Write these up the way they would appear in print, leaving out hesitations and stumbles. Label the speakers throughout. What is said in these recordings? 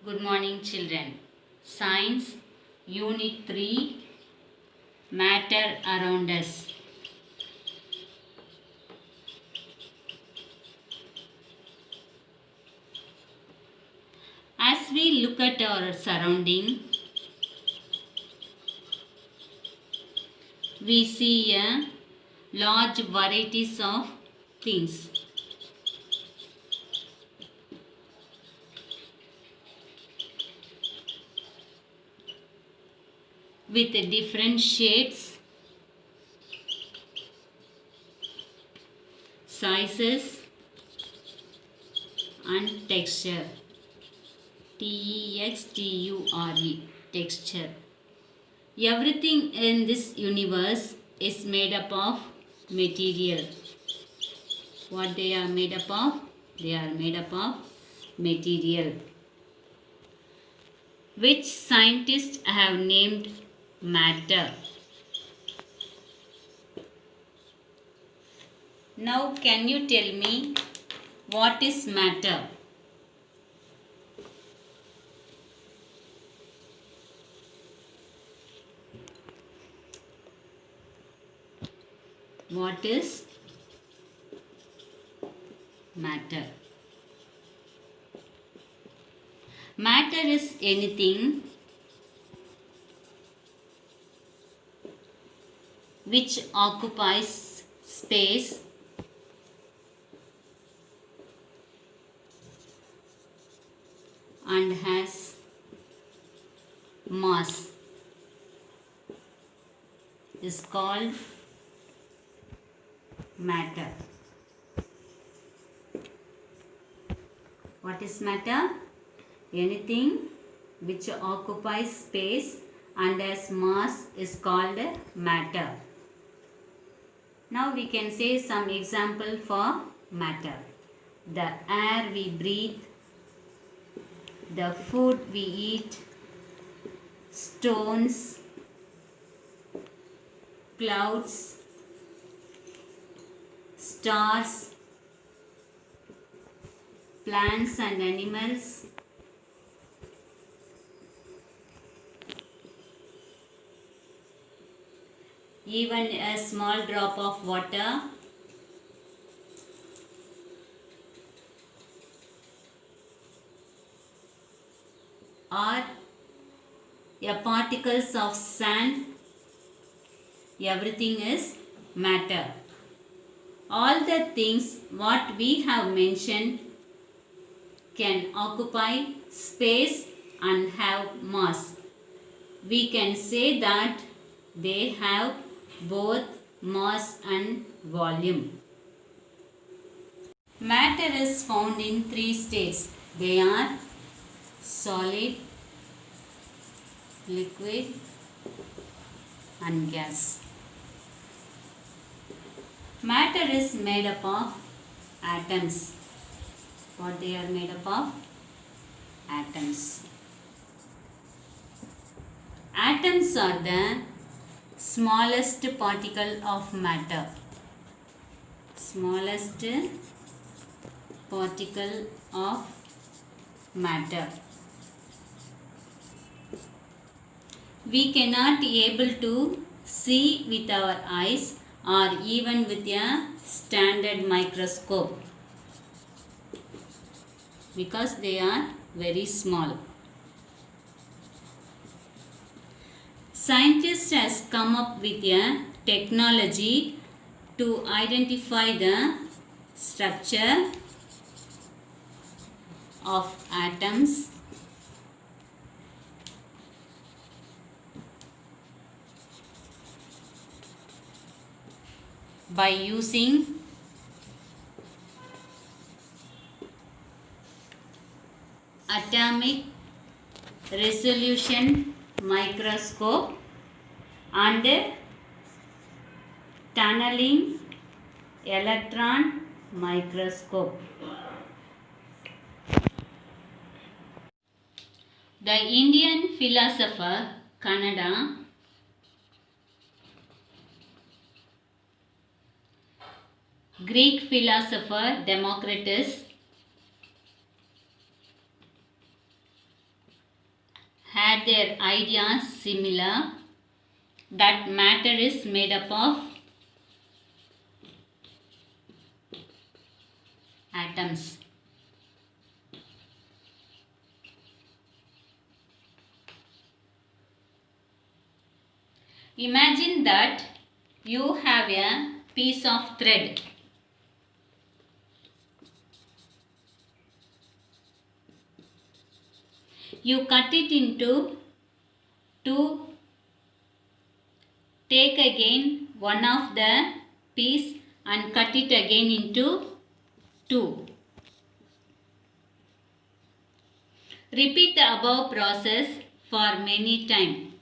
Speaker 1: Good morning, children. Science Unit 3 Matter Around Us. As we look at our surrounding, we see a large varieties of things. With different shapes, sizes and texture. Texture. Texture. Everything in this universe is made up of material. What they are made up of? They are made up of material, which scientists have named matter. Now can you tell me what is matter? What is matter? Matter is anything which occupies space and has mass is called matter. What is matter? Anything which occupies space and has mass is called matter. Now we can say some example for matter. The air we breathe, the food we eat, stones, clouds, stars, plants and animals, even a small drop of water, or a particles of sand, everything is matter. All the things what we have mentioned can occupy space and have mass. We can say that they have both mass and volume. Matter is found in three states. They are solid, liquid and gas. Matter is made up of atoms. What they are made up of? Atoms. Atoms are the smallest particle of matter. Smallest particle of matter. We cannot be able to see with our eyes or even with a standard microscope because they are very small. Scientists has come up with a technology to identify the structure of atoms by using atomic resolution microscope and tunneling electron microscope. The Indian philosopher Kannada Greek philosopher Democritus had their ideas similar, that matter is made up of atoms. Imagine that you have a piece of thread. You cut it into two. Take again one of the piece and cut it again into two. Repeat the above process for many times.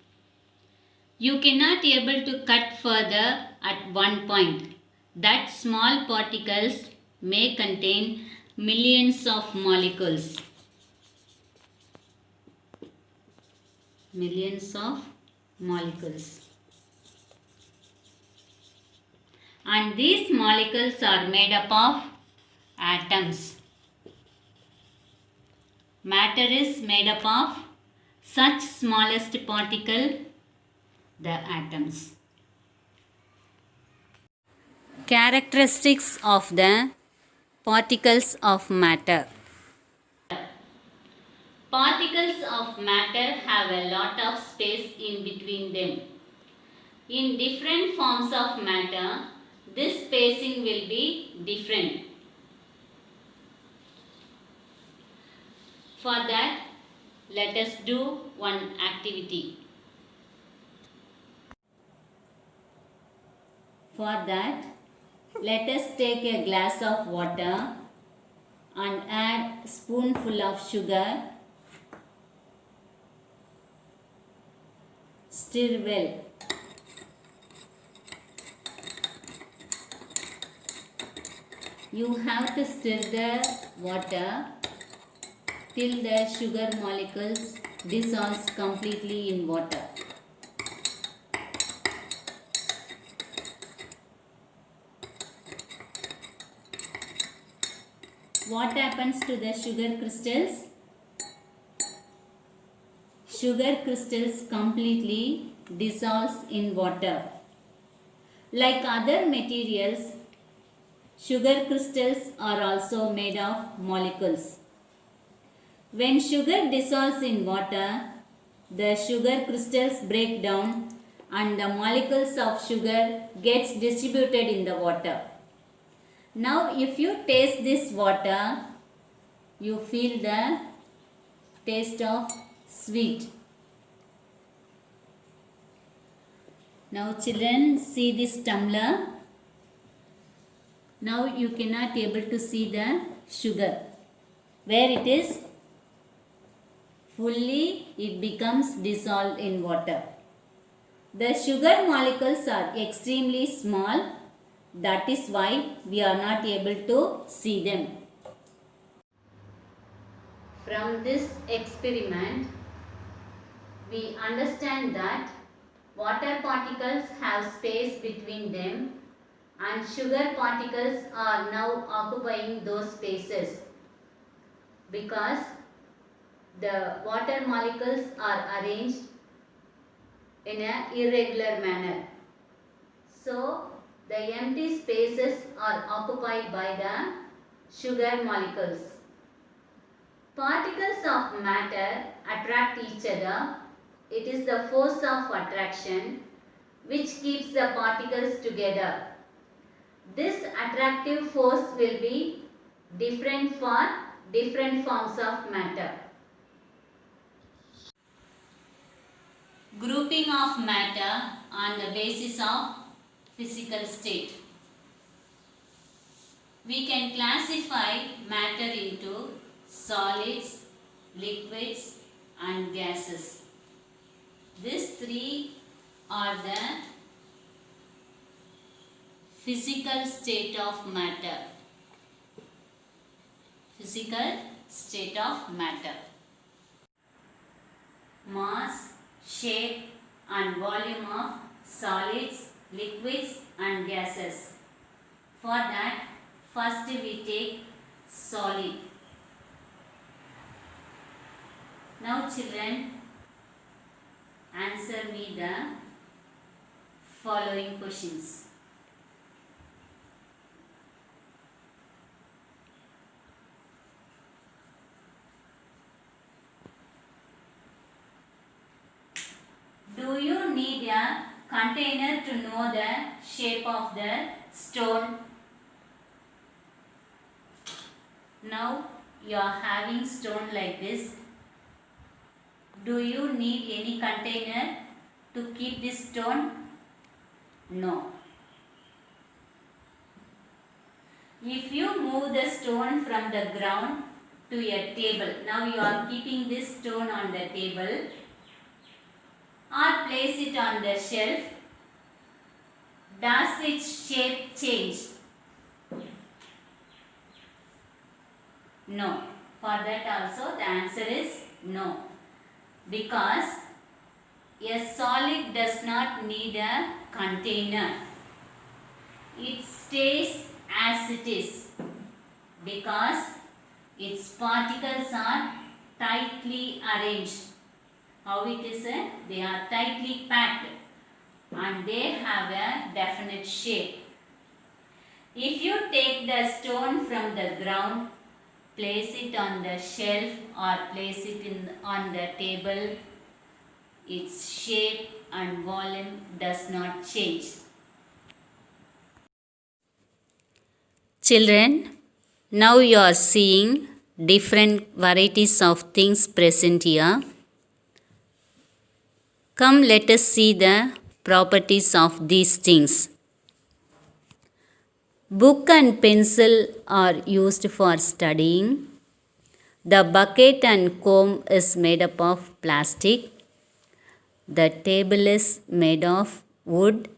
Speaker 1: You cannot able to cut further at one point. That small particles may contain millions of molecules. Millions of molecules. And these molecules are made up of atoms. Matter is made up of such smallest particle, the atoms. Characteristics of the particles of matter. Particles of matter have a lot of space in between them. In different forms of matter, this spacing will be different. For that, let us do one activity. For that, let us take a glass of water and add spoonful of sugar. Stir well. You have to stir the water till the sugar molecules dissolves completely in water. What happens to the sugar crystals? Sugar crystals completely dissolves in water. Like other materials, sugar crystals are also made of molecules. When sugar dissolves in water, the sugar crystals break down and the molecules of sugar gets distributed in the water. Now if you taste this water, you feel the taste of sweet. Now children, see this tumbler. Now you cannot able to see the sugar. Where it is fully, it becomes dissolved in water. The sugar molecules are extremely small. That is why we are not able to see them. From this experiment, we understand that water particles have space between them and sugar particles are now occupying those spaces because the water molecules are arranged in an irregular manner. So, the empty spaces are occupied by the sugar molecules. Particles of matter attract each other. It is the force of attraction which keeps the particles together. This attractive force will be different for different forms of matter. Grouping of matter on the basis of physical state. We can classify matter into solids, liquids and gases. These three are the physical state of matter. Physical state of matter. Mass, shape and volume of solids, liquids and gases. For that, first we take solid. Now children, answer me the following questions. Do you need a container to know the shape of the stone? Now you are having stone like this. Do you need any container to keep this stone? No. If you move the stone from the ground to a table, now you are keeping this stone on the table or place it on the shelf, does its shape change? No. For that also the answer is no. Because a solid does not need a container. It stays as it is because its particles are tightly arranged. How it is? They are tightly packed and they have a definite shape. If you take the stone from the ground, place it on the shelf or place it on the table, its shape and volume does not change. Children, now you are seeing different varieties of things present here. Come, let us see the properties of these things. Book and pencil are used for studying. The bucket and comb is made up of plastic. The table is made of wood.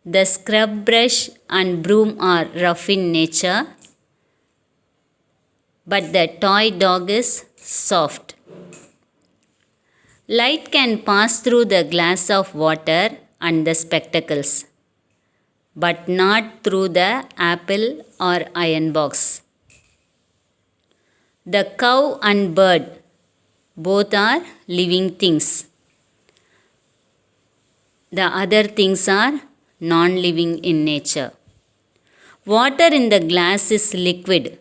Speaker 1: The scrub brush and broom are rough in nature, but the toy dog is soft. Light can pass through the glass of water and the spectacles, but not through the apple or iron box. The cow and bird both are living things. The other things are non-living in nature. Water in the glass is liquid,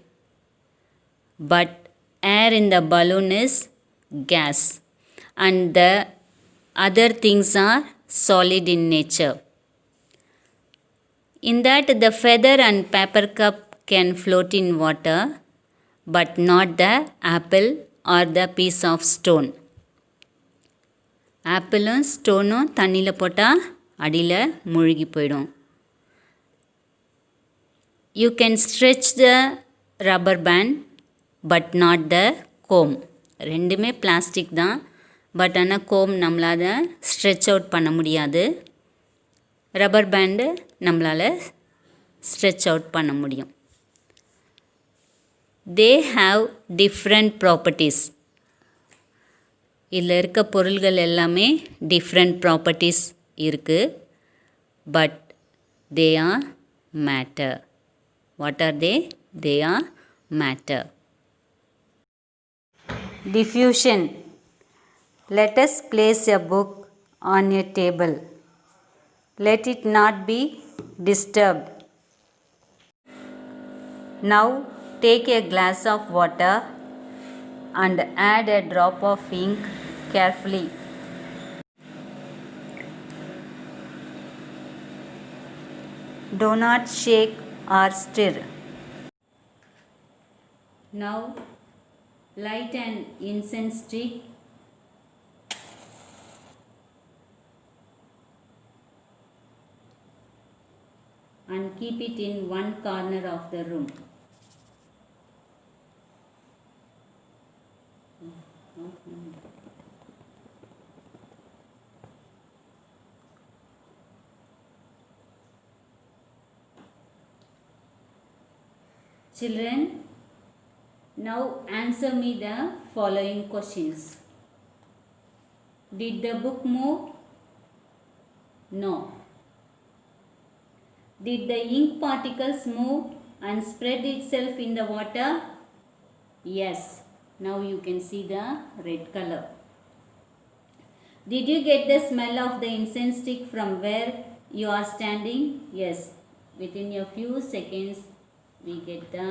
Speaker 1: but air in the balloon is gas, and the other things are solid in nature. In that the feather and paper cup can float in water, but not the apple or the piece of stone. ஆப்பிளும் ஸ்டோனும் தண்ணியில் போட்டால் அடியில் மூழ்கி போயிடும். You can stretch the rubber band but not the comb. ரெண்டுமே plastic தான், but ஆனால் கோம் நம்மளால் stretch out பண்ண முடியாது. ரப்பர் பேண்டு நம்மளால் ஸ்ட்ரெச் அவுட் பண்ண முடியும். They have different properties. இதில் இருக்க பொருள்கள் எல்லாமே டிஃப்ரெண்ட் ப்ராப்பர்ட்டிஸ் இருக்குது, but they are matter. What are they? They are matter. Diffusion. Let us place a book on a table. Let it not be disturbed. Now take a glass of water and add a drop of ink carefully. Do not shake or stir. Now light an incense stick and keep it in one corner of the room. Children, now answer me the following questions. Did the book move? No. Did the ink particles move and spread itself in the water? Yes. Now you can see the red color. Did you get the smell of the incense stick from where you are standing? Yes. Within a few seconds, we get the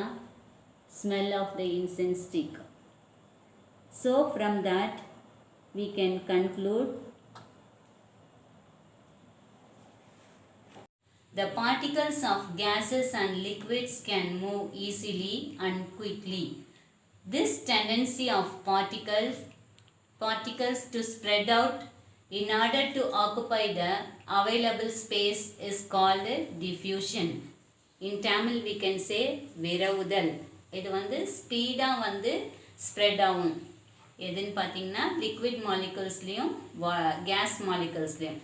Speaker 1: smell of the incense stick. So, from that, we can conclude the particles of gases and liquids can move easily and quickly. This tendency of particles to spread out in order to occupy the available space is called diffusion. In Tamil we can say விரவுதல். இது வந்து ஸ்பீடாக வந்து spread ஆகும். எதுன்னு பார்த்தீங்கன்னா liquid moleculesலையும் gas moleculesலையும்.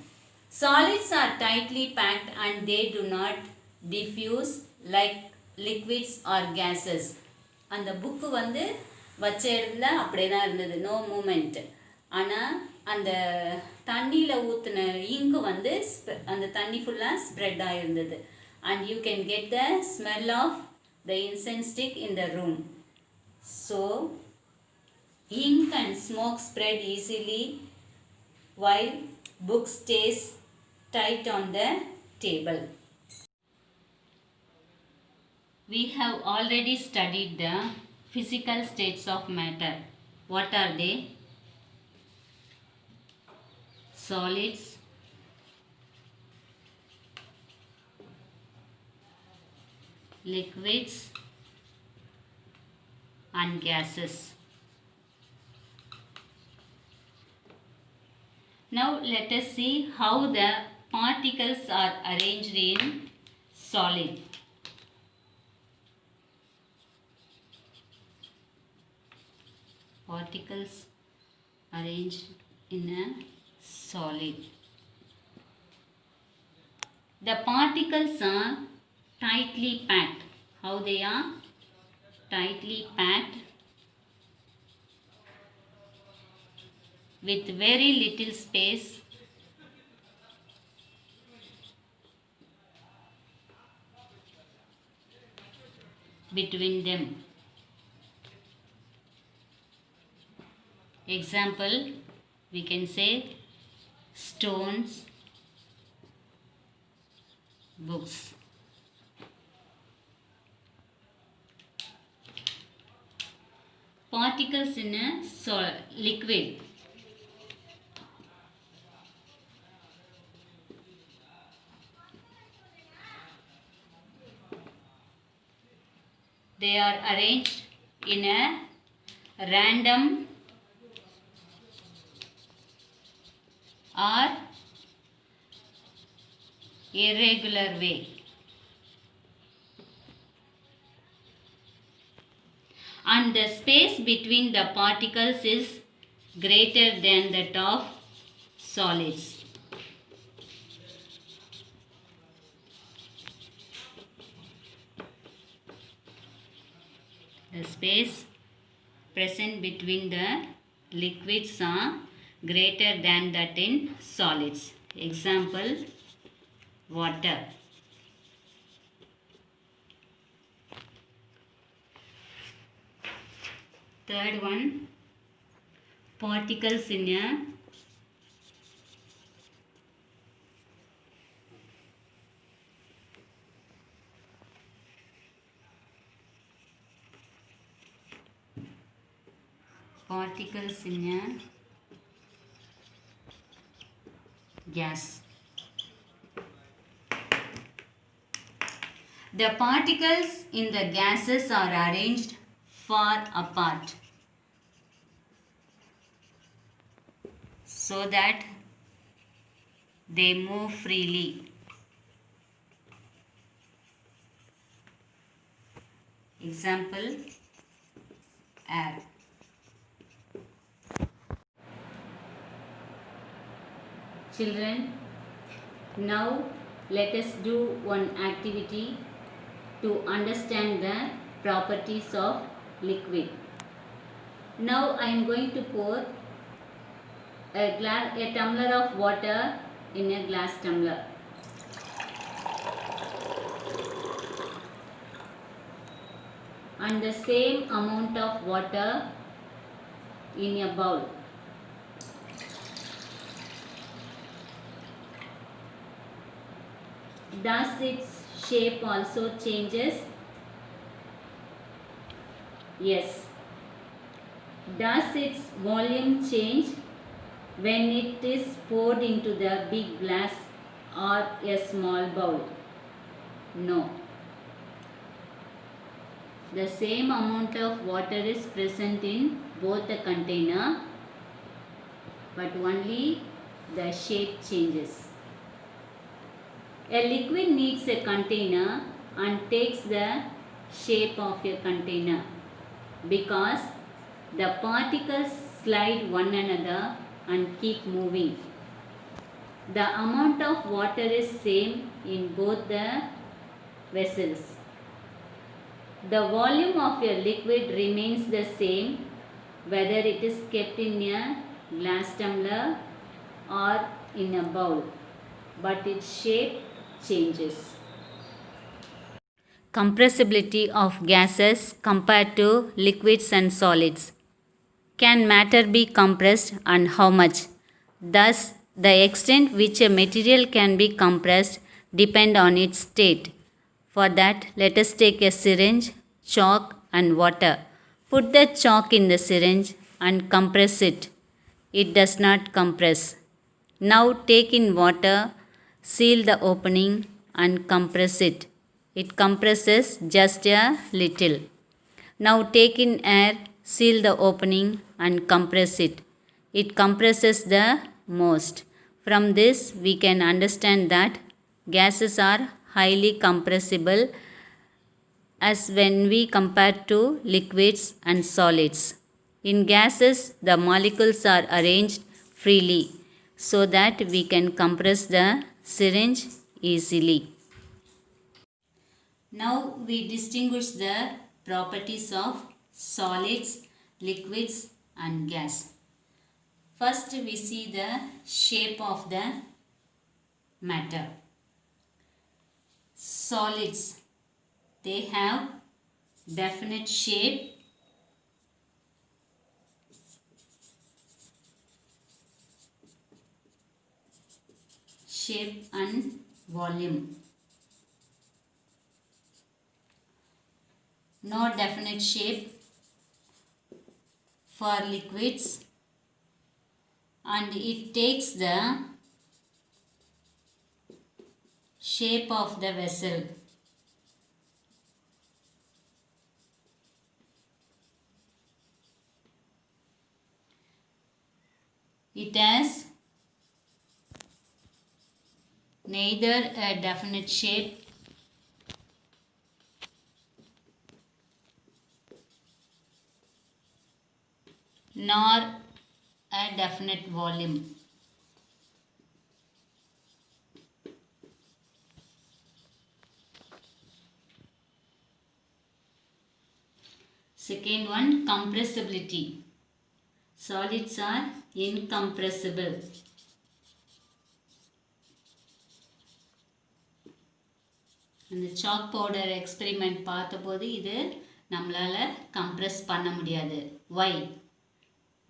Speaker 1: Solids are tightly packed and they do not diffuse like liquids or gases. அந்த book வந்து வச்ச இடத்துல அப்படியே தான் இருந்தது, நோ மூமெண்ட். ஆனால் அந்த தண்ணியில் ஊற்றின இங்கு வந்து அந்த தண்ணி ஃபுல்லாக spread ஆகிருந்தது. And you can get the smell of the incense stick in the room. So, ink and smoke spread easily while book stays tight on the table. We have already studied the physical states of matter. What are they? Solids, liquids and gases. Now let us see how the particles are arranged in solid. Particles arranged in a solid. The particles are tightly packed. How they are? Tightly packed with very little space between them. Example, we can say stones, books. Particles in a liquid. They are arranged in a random or irregular way. And the space between the particles is greater than that of solids. The space present between the liquids are greater than that in solids. Example, water. Third one, particles in a gas. The particles in the gases are arranged far apart so that they move freely. Example, air. Children, now let us do one activity to understand the properties of liquid. Now I am going to pour a tumbler of water in a glass tumbler. And the same amount of water in a bowl. Does its shape also changes? Yes. Does its volume change when it is poured into the big glass or a small bowl? No. The same amount of water is present in both the container, but only the shape changes. A liquid needs a container and takes the shape of a container because the particles slide one another and keep moving. The amount of water is same in both the vessels. The volume of a liquid remains the same whether it is kept in a glass tumbler or in a bowl, but its shape changes. Compressibility of gases compared to liquids and solids. Can matter be compressed and how much? Thus, the extent which a material can be compressed depend on its state. For that, let us take a syringe, chalk and water. Put the chalk in the syringe and compress it. It does not compress. Now take in water, seal the opening and compress it. It compresses just a little. Now take in air, seal the opening and compress it. It compresses the most. From this we can understand that gases are highly compressible as when we compare to liquids and solids. In gases, the molecules are arranged freely so that we can compress the syringe easily. Now we distinguish the properties of solids, liquids and gas. First we see the shape of the matter. Solids, they have definite shape and volume. No definite shape for liquids, and it takes the shape of the vessel. It has neither a definite shape nor a definite volume. Second one, compressibility. Solids are incompressible. அந்த chalk powder experiment பார்த்தபோது இது நம்மளால compress பண்ண முடியாது. Why?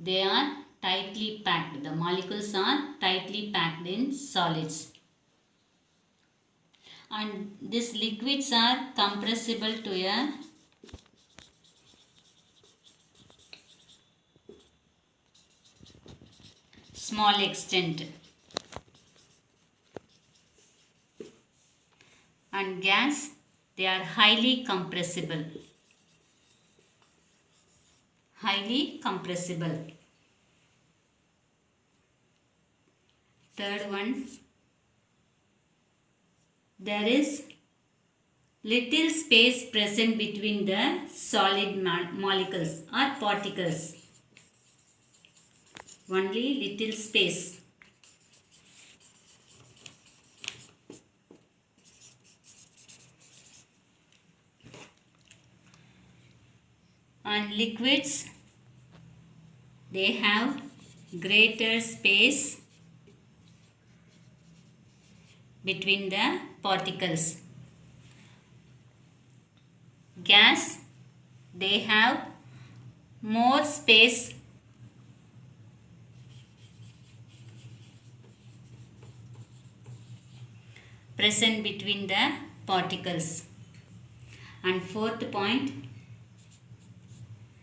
Speaker 1: They are tightly packed. The molecules are tightly packed in solids. And these liquids are compressible to a small extent. And gas, they are highly compressible. Highly compressible. Third one, there is little space present between the solid molecules or particles. Only little space. And liquids, they have greater space between the particles. Gas, they have more space present between the particles. And fourth point,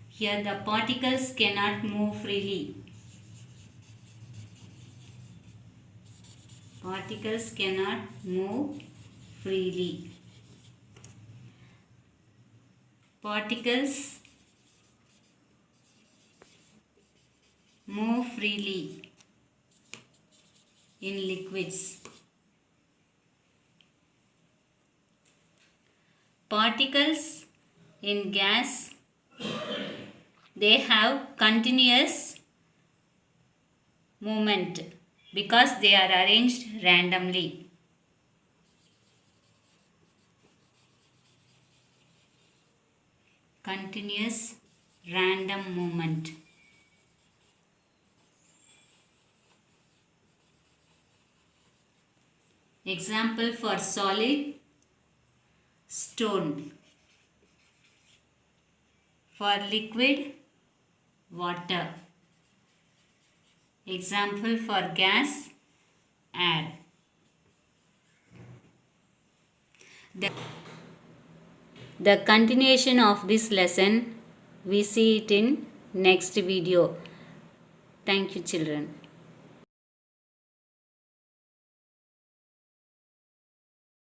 Speaker 1: here the particles cannot move freely. Particles cannot move freely. Particles move freely in liquids. Particles in gas, they have continuous movement because they are arranged randomly. Continuous random movement. Example for solid, stone. For liquid, water. Example for gas, air. The continuation of this lesson, we see it in next video. Thank you, children.